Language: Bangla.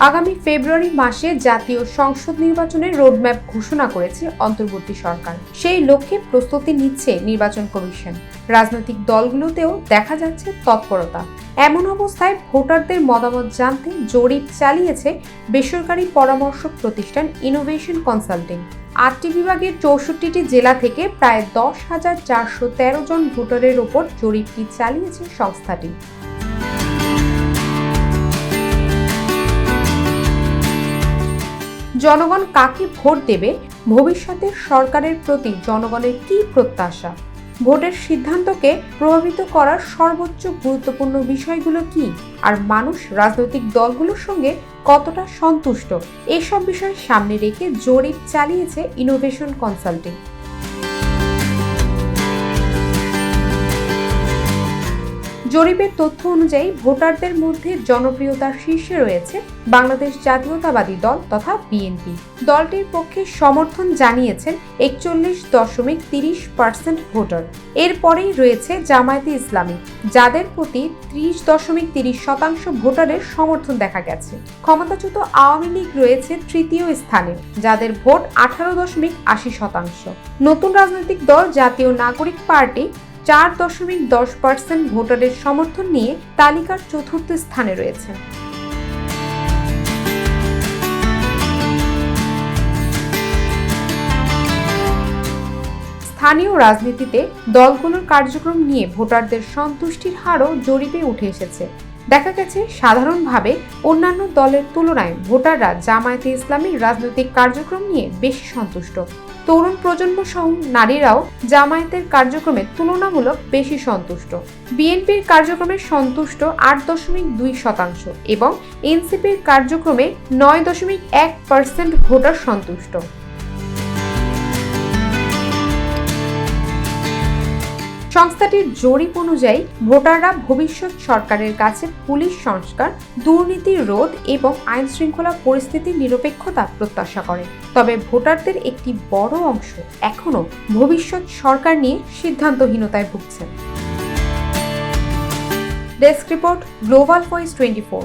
আগামী ফেব্রুয়ারি মাসে জাতীয় সংসদ নির্বাচনের রোডম্যাপ ঘোষণা করেছে অন্তর্বর্তী সরকার। সেই লক্ষ্যে প্রস্তুতি নিচ্ছে নির্বাচন কমিশন। রাজনৈতিক দলগুলোতেও দেখা যাচ্ছে তৎপরতা। এমন অবস্থায় ভোটারদের মতামত জানতে জরিপ চালিয়েছে বেসরকারি পরামর্শক প্রতিষ্ঠান ইনোভেশন কনসাল্টিং। 8টি বিভাগের 64টি জেলা থেকে প্রায় 10,413 জন ভোটারের ওপর জরিপটি চালিয়েছে সংস্থাটি। জনগণ কাকে ভোট দেবে, ভবিষ্যতের সরকারের প্রতি জনগণের কী প্রত্যাশা, ভোটের সিদ্ধান্তকে প্রভাবিত করার সর্বোচ্চ গুরুত্বপূর্ণ বিষয়গুলো কি, আর মানুষ রাজনৈতিক দলগুলোর সঙ্গে কতটা সন্তুষ্ট, এসব বিষয় সামনে রেখে জরিপ চালিয়েছে ইনোভেশন কনসাল্টিং। জরিপের তথ্য অনুযায়ী ভোটারদের মধ্যে জনপ্রিয়তার শীর্ষে রয়েছে বাংলাদেশ জাতীয়তাবাদী দল তথা বিএনপি। দলটির পক্ষে সমর্থন জানিয়েছেন 41.30% ভোটার। এরপরেই রয়েছে জামায়াতে ইসলামী, যাদের প্রতি 30.30% ভোটারের সমর্থন দেখা গেছে। ক্ষমতাচ্যুত আওয়ামী লীগ রয়েছে তৃতীয় স্থানে, যাদের ভোট 18.80%। নতুন রাজনৈতিক দল জাতীয় নাগরিক পার্টি 4.10% ভোটারের সমর্থন নিয়ে তালিকার চতুর্থ স্থানে রয়েছে। স্থানীয় রাজনীতিতে দলগুলোর কার্যক্রম নিয়ে ভোটারদের সন্তুষ্টির হারও জরিপে উঠে এসেছে। দেখা গেছে সাধারণভাবে অন্যান্য দলের তুলনায় ভোটাররা জামায়াতে ইসলামীর রাজনৈতিক কার্যক্রম নিয়ে বেশি সন্তুষ্ট। তরুণ প্রজন্ম সহ নারীরাও জামায়াতের কার্যক্রমে তুলনামূলক বেশি সন্তুষ্ট। বিএনপির কার্যক্রমে সন্তুষ্ট 8.2% এবং এনসিপির কার্যক্রমে 9.1% ভোটার সন্তুষ্ট। সংস্থাটির জরিপ অনুযায়ী ভোটাররা ভবিষ্যৎ সরকারের কাছে পুলিশ সংস্কার, দুর্নীতি রোধ এবং আইন শৃঙ্খলা পরিস্থিতির নিরপেক্ষতা প্রত্যাশা করে। তবে ভোটারদের একটি বড় অংশ এখনও ভবিষ্যৎ সরকার নিয়ে সিদ্ধান্তহীনতায় ভুগছেন। Desk report, global voice 24।